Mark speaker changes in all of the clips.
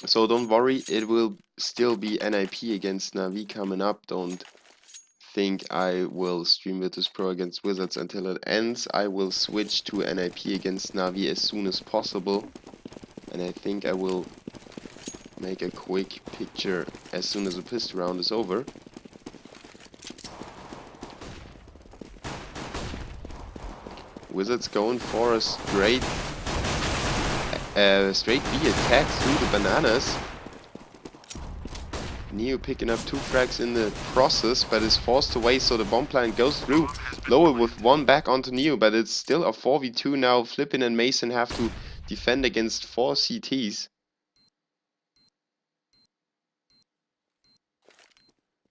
Speaker 1: So don't worry, it will still be NIP against Na'Vi coming up. Don't think I will stream Virtus.Pro against Wizards until it ends. I will switch to NIP against Na'Vi as soon as possible. And I think I will make a quick picture as soon as the pistol round is over. Wizards going for a straight B attack through the bananas. Neo picking up 2 frags in the process, but is forced away, so the bomb plant goes through. Lower with 1 back onto Neo, but it's still a 4v2 now. Flippin and Mason have to defend against 4 CTs.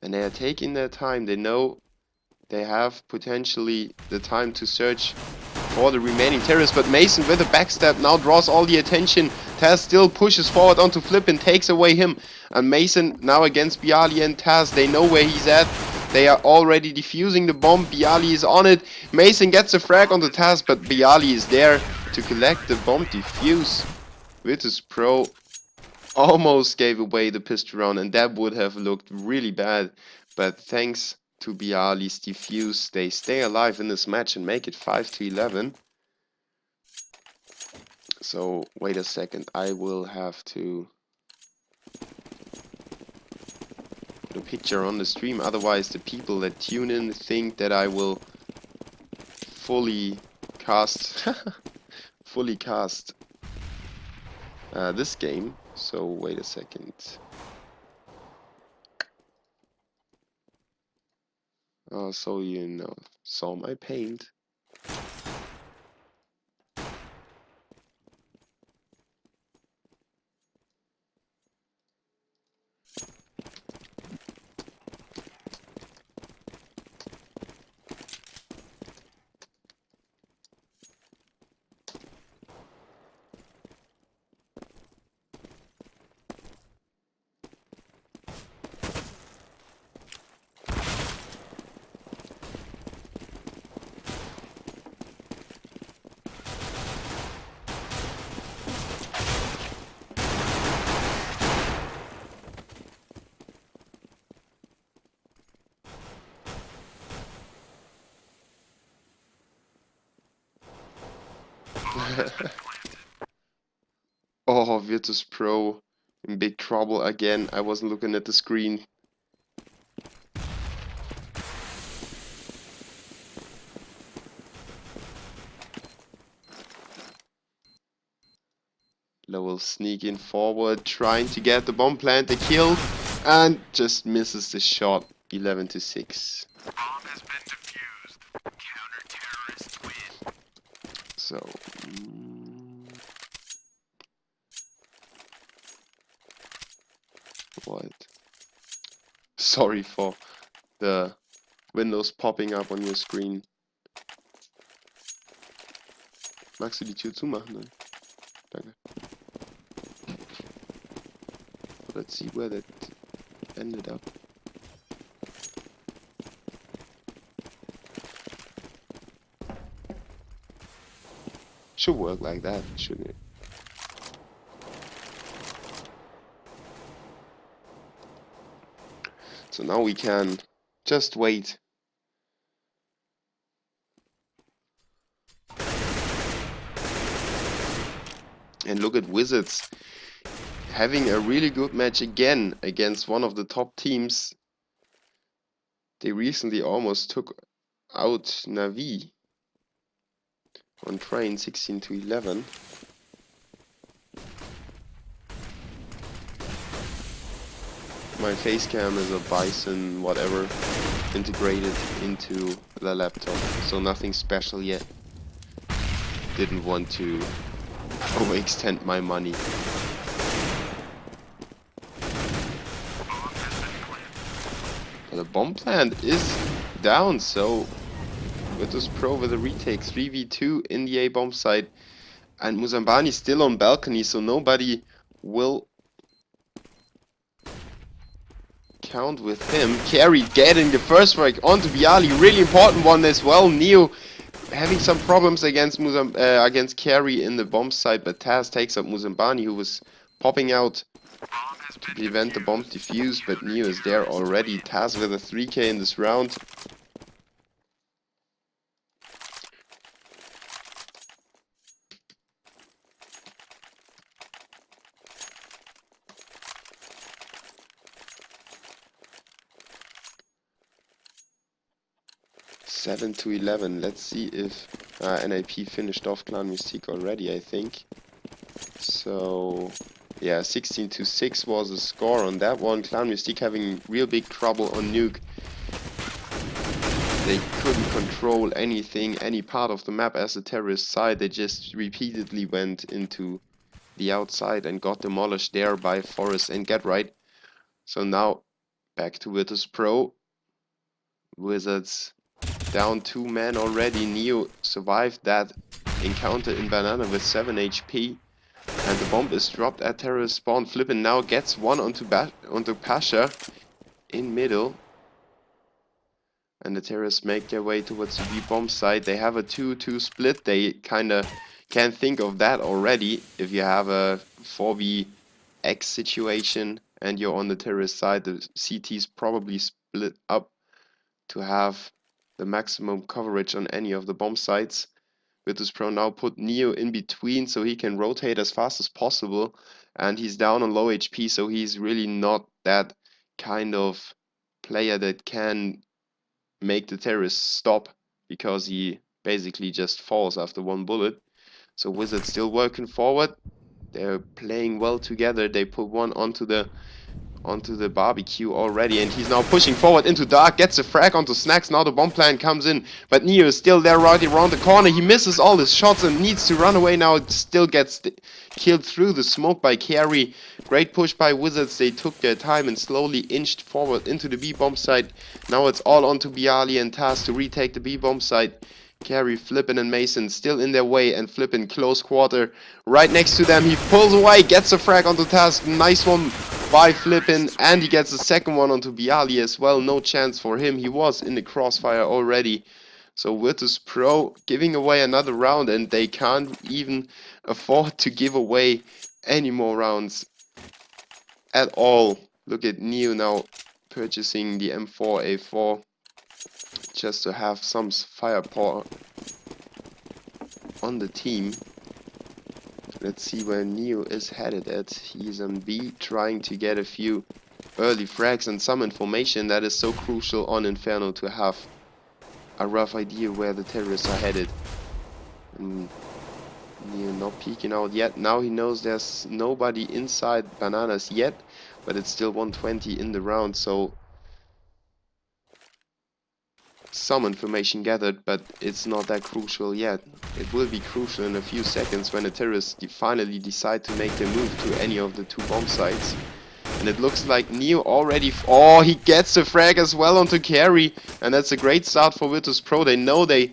Speaker 1: And they are taking their time. They know they have potentially the time to search for the remaining terrorists, but Mason with a backstab now draws all the attention. Taz still pushes forward onto Flip and takes away him. And Mason now against Bialy and Taz. They know where he's at. They are already defusing the bomb. Bialy is on it. Mason gets a frag on the Taz, but Bialy is there to collect the bomb defuse. Virtus.Pro almost gave away the pistol round, and that would have looked really bad. But thanks to Bialy's defuse, they stay alive in this match and make it 5-11. So wait a second, I will have to put a picture on the stream, otherwise the people that tune in think that I will fully cast this game. So wait a second. So you saw my paint. Oh, Virtus.Pro in big trouble again. I wasn't looking at the screen. Lowell sneaking forward, trying to get the bomb plant, the kill, and just misses the shot. 11-6.
Speaker 2: Bomb has been defused. Counter-terrorists win.
Speaker 1: So what? Sorry for the windows popping up on your screen. Magst du die Tür zumachen? Dann? Danke. Let's see where that ended up. Should work like that, shouldn't it? So now we can just wait. And look at Wizards having a really good match again against one of the top teams. They recently almost took out Na'Vi on train 16-11. My face cam is a Bison whatever integrated into the laptop, so nothing special yet. Didn't want to overextend my money. The bomb plant is down, so Virtus.Pro with a retake 3v2 in the A bomb site, and Muzambani still on balcony, so nobody will count with him. Carry getting the first strike onto Bialy, really important one as well. Neo having some problems against against Carry in the bomb site, but Taz takes up Muzambani, who was popping out to prevent the bomb defuse, but Neo is there already. Taz with a 3k in this round. Seven to 11. Let's see if NIP finished off Clan Mystique already, I think. So yeah, 16 to 6 was the score on that one. Clan Mystique having real big trouble on Nuke. They couldn't control anything, any part of the map as the terrorist side. They just repeatedly went into the outside and got demolished there by Forest and Get Right. So now back to Virtus.Pro. Wizards down 2 men already. Neo survived that encounter in Banana with 7 HP. And the bomb is dropped at terrorist spawn. Flippin' now gets one onto Pasha in middle. And the terrorists make their way towards the B-bomb site. They have a 2-2 split. They kinda can think of that already. If you have a 4vx situation and you're on the terrorist side, the CT's probably split up to have the maximum coverage on any of the bomb sites. Virtus.Pro now put Neo in between so he can rotate as fast as possible, and he's down on low HP, so he's really not that kind of player that can make the terrorists stop, because he basically just falls after one bullet. So Wizards still working forward. They're playing well together. They put one onto the barbecue already, and he's now pushing forward into dark, gets a frag onto Snacks. Now the bomb plan comes in, but Neo is still there right around the corner. He misses all his shots and needs to run away now. It still gets killed through the smoke by Carry. Great push by Wizards. They took their time and slowly inched forward into the B-bomb site. Now it's all onto Bialy and Taz to retake the B-bomb site. Carry, Flippin and Mason still in their way, and Flippin close quarter right next to them. He pulls away, gets a frag onto Taz. Nice one by Flippin, and he gets a second one onto Bialy as well. No chance for him. He was in the crossfire already. So Virtus.Pro giving away another round, and they can't even afford to give away any more rounds at all. Look at Neo now purchasing the M4A4 just to have some firepower on the team. Let's see where Neo is headed at. He's on B, trying to get a few early frags and some information that is so crucial on Inferno to have a rough idea where the terrorists are headed. And Neo not peeking out yet. Now he knows there's nobody inside Bananas yet, but it's still 120 in the round, so some information gathered, but it's not that crucial yet. It will be crucial in a few seconds when the terrorists finally decide to make their move to any of the two bomb sites. And it looks like Neo already... Oh, he gets the frag as well onto Carry, and that's a great start for Virtus.Pro. They know the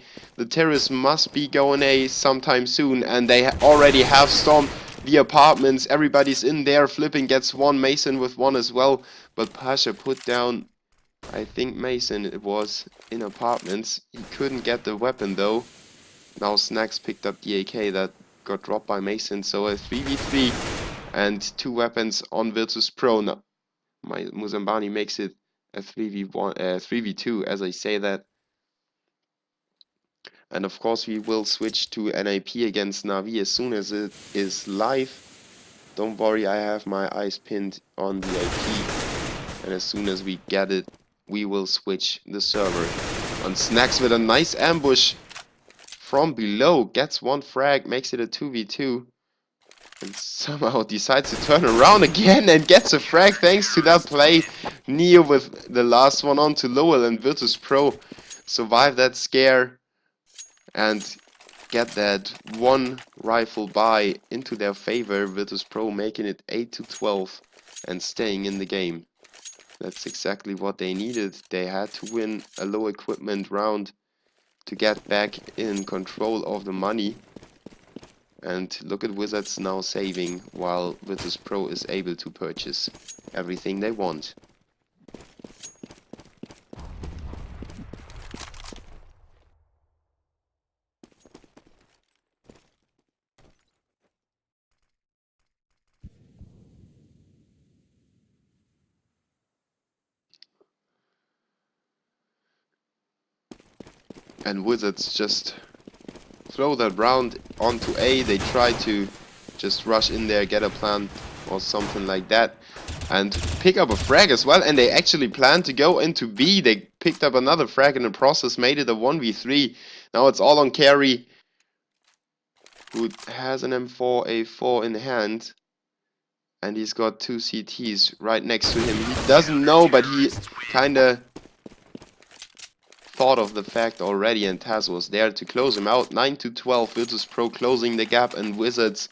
Speaker 1: terrorists must be going A sometime soon, and they already have stormed the apartments. Everybody's in there. Flipping gets one, Mason with one as well, but Pasha put down, I think Mason, it was in apartments. He couldn't get the weapon though. Now Snacks picked up the AK that got dropped by Mason, so a 3v3 and two weapons on Virtus.Pro. Now Muzambani makes it a 3v1, 3v2 as I say that. And of course we will switch to NIP against Navi as soon as it is live. Don't worry, I have my eyes pinned on the IP, and as soon as we get it, we will switch the server. On Snacks with a nice ambush from below, gets one frag, makes it a 2v2, and somehow decides to turn around again and gets a frag thanks to that play. Neo with the last one onto Lowell, and Virtus.Pro survive that scare and get that one rifle buy into their favor. Virtus.Pro making it 8-12 and staying in the game. That's exactly what they needed. They had to win a low equipment round to get back in control of the money. And look at Wizards now saving, while Virtus.Pro is able to purchase everything they want. And Wizards just throw that round onto A. They try to just rush in there, get a plant or something like that, and pick up a frag as well. And they actually plan to go into B. They picked up another frag in the process, made it a 1v3. Now it's all on Carry, who has an M4A4 in hand. And he's got 2 CTs right next to him. He doesn't know, but he kinda thought of the fact already, and Taz was there to close him out. 9-12, Virtus.Pro closing the gap, and Wizards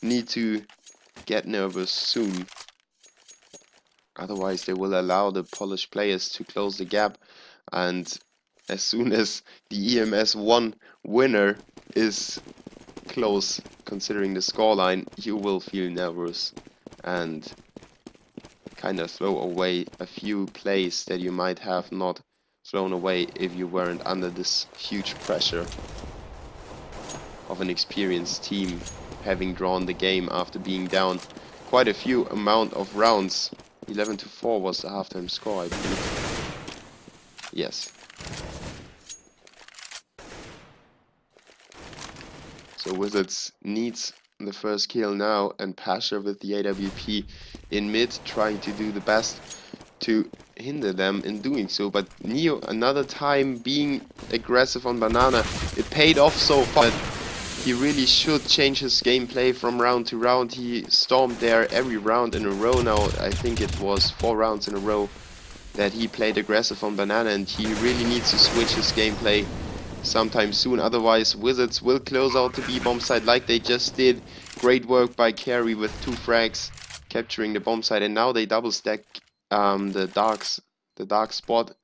Speaker 1: need to get nervous soon. Otherwise they will allow the Polish players to close the gap, and as soon as the EMS 1 winner is close, considering the scoreline, you will feel nervous and kind of throw away a few plays that you might have not thrown away if you weren't under this huge pressure of an experienced team having drawn the game after being down quite a few amount of rounds. 11-4 was the halftime score, I believe. Yes. So Wizards needs the first kill now, and Pasha with the AWP in mid trying to do the best to hinder them in doing so. But Neo another time being aggressive on Banana. It paid off so far. He really should change his gameplay from round to round. He stormed there every round in a row now. I think it was 4 rounds in a row that he played aggressive on Banana, and he really needs to switch his gameplay sometime soon. Otherwise Wizards will close out the B bomb site like they just did. Great work by Carry with 2 frags capturing the bomb site, and now they double stack the dark spot.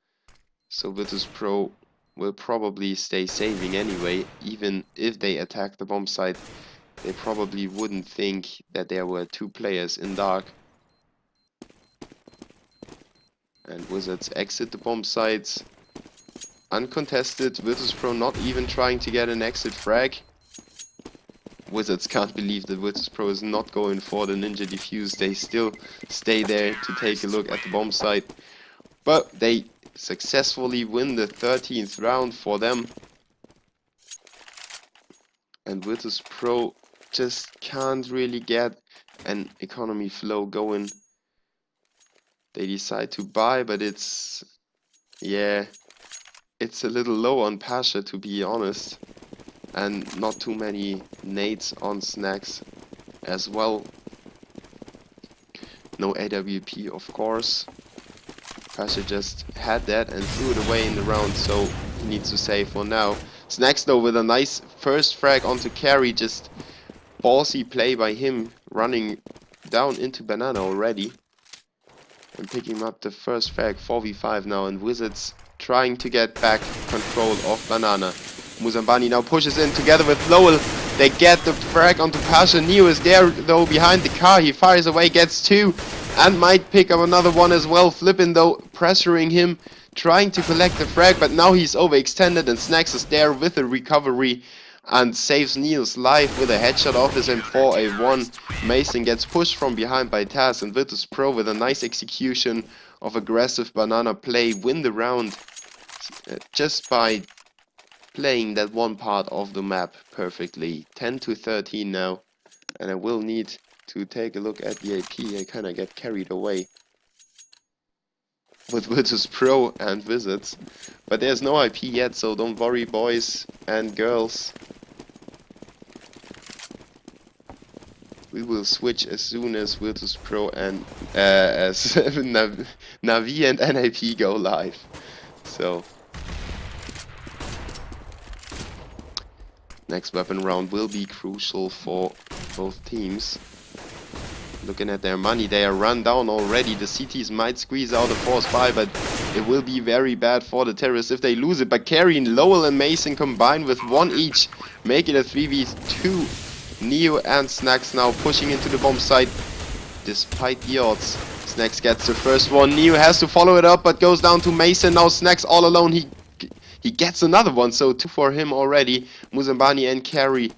Speaker 1: So Virtus.Pro will probably stay saving anyway. Even if they attack the bomb site, they probably wouldn't think that there were 2 players in dark. And Wizards exit the bomb sites uncontested. Virtus.Pro not even trying to get an exit frag. Wizards can't believe that Virtus.Pro is not going for the Ninja Defuse. They still stay there to take a look at the bomb site. But they successfully win the 13th round for them. And Virtus.Pro just can't really get an economy flow going. They decide to buy, but it's a little low on Pasha, to be honest. And not too many nades on Snacks as well. No AWP, of course. Pasha just had that and threw it away in the round, so he needs to save for now. Snacks though with a nice first frag onto Carry, just ballsy play by him, running down into Banana already. And picking up the first frag, 4v5 now, and Wizards trying to get back control of Banana. Muzambani now pushes in together with Lowell. They get the frag onto Pasha. Neo is there though behind the car. He fires away, gets 2, and might pick up another one as well. Flippin though pressuring him, trying to collect the frag, but now he's overextended, and Snacks is there with a recovery and saves Neo's life with a headshot off his M4A1. Mason gets pushed from behind by Taz, and Virtus.Pro with a nice execution of aggressive Banana play win the round just by playing that one part of the map perfectly. 10-13 now, and I will need to take a look at the AP. I kinda get carried away with Virtus.Pro and Wizards, but there's no IP yet, so don't worry, boys and girls. We will switch as soon as Virtus.Pro and as Navi and NAP go live. So next weapon round will be crucial for both teams. Looking at their money, they are run down already. The CTs might squeeze out a force buy, but it will be very bad for the terrorists if they lose it. But Carry, Lowell and Mason combined with 1 each make it a 3v2. Neo and Snacks now pushing into the bomb site despite the odds. Snacks gets the first one. Neo has to follow it up, but goes down to Mason. Now Snacks all alone. He gets another one, so 2 for him already. Muzambani and Carry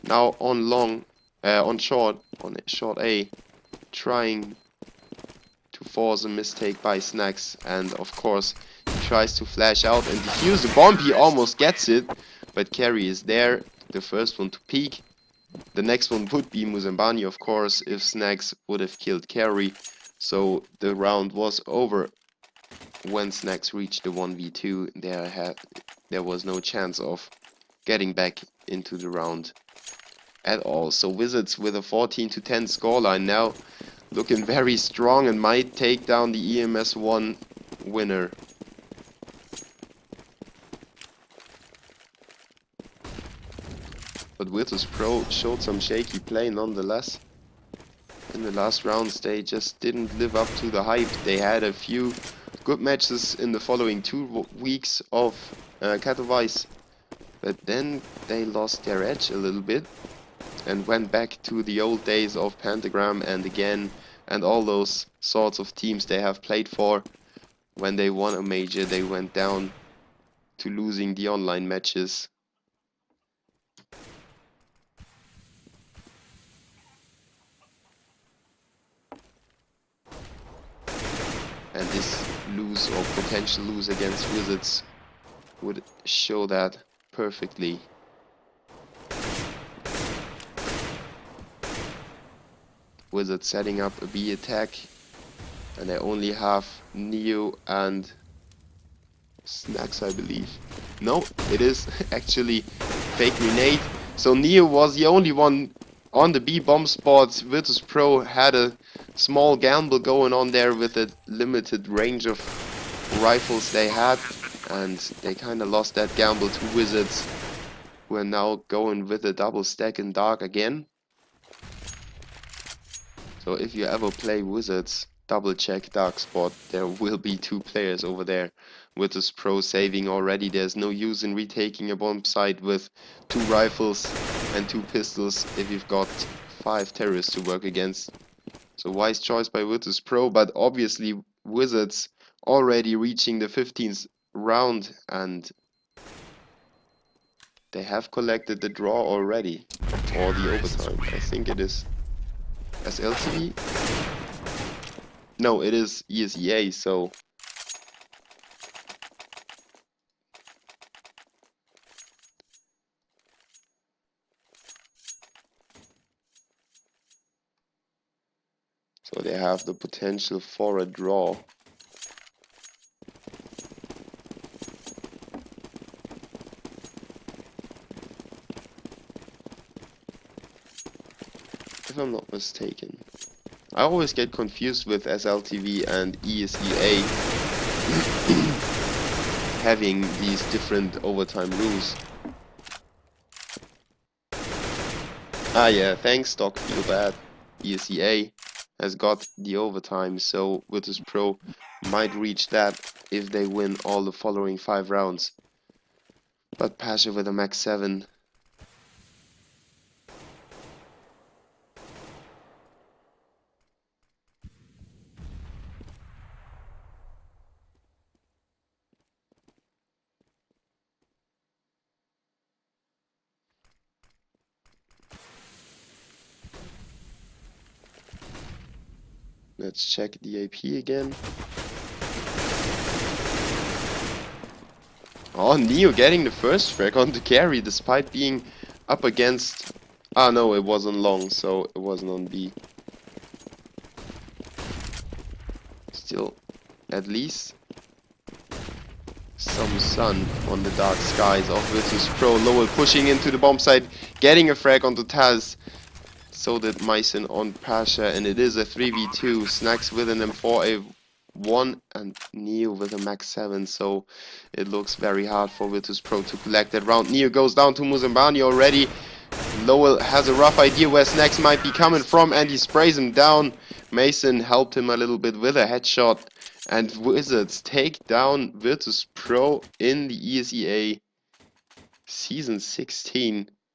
Speaker 1: now on long, on short A, trying to force a mistake by Snacks, and of course tries to flash out and defuse the bomb. He almost gets it, but Carry is there. The first one to peek. The next one would be Muzambani, of course, if Snacks would have killed Carry. So the round was over when Snacks reached the 1v2. There was no chance of getting back into the round at all. So Wizards with a 14-10 scoreline now, looking very strong and might take down the EMS 1 winner. But Virtus.Pro showed some shaky play nonetheless. In the last rounds they just didn't live up to the hype. They had a few good matches in the following 2 weeks of Katowice, but then they lost their edge a little bit and went back to the old days of Pentagram and Again and all those sorts of teams they have played for. When they won a major, they went down to losing the online matches. And this lose or potential lose against Wizards would show that perfectly. Wizards setting up a B attack, and they only have Neo and Snacks, I believe. No, it is actually fake grenade. So Neo was the only one on the B bomb spot. Virtus.Pro had a small gamble going on there with the limited range of rifles they had, and they kind of lost that gamble to Wizards, who are now going with a double stack in dark again. So if you ever play Wizards, double check dark spot. There will be 2 players over there. Virtus.Pro saving already. There's no use in retaking a bomb site with 2 rifles and 2 pistols if you've got 5 terrorists to work against. So wise choice by Virtus.Pro, but obviously Wizards already reaching the 15th round, and they have collected the draw already, or the overtime. I think it is SLTV? No, it is ESEA, so they have the potential for a draw. If I'm not mistaken. I always get confused with SLTV and ESEA having these different overtime rules. Ah yeah, thanks Doc, feel bad. ESEA has got the overtime, so Virtus.Pro might reach that if they win all the following 5 rounds. But Pasha with a max 7. Let's check the AP again. Oh, Neo getting the first frag on the carry despite being up against... Ah no, it wasn't long, so it wasn't on B. Still, at least some sun on the dark skies of Virtus.Pro. Lowell pushing into the bomb site, getting a frag onto Taz. So did Mycin on Pasha, and it is a 3v2. Snacks with an M4A1 and Neo with a max 7, so it looks very hard for Virtus.Pro to collect that round. Neo goes down to Muzambani already. Lowell has a rough idea where Snacks might be coming from, and he sprays him down. Mason helped him a little bit with a headshot, and Wizards take down Virtus.Pro in the ESEA Season 16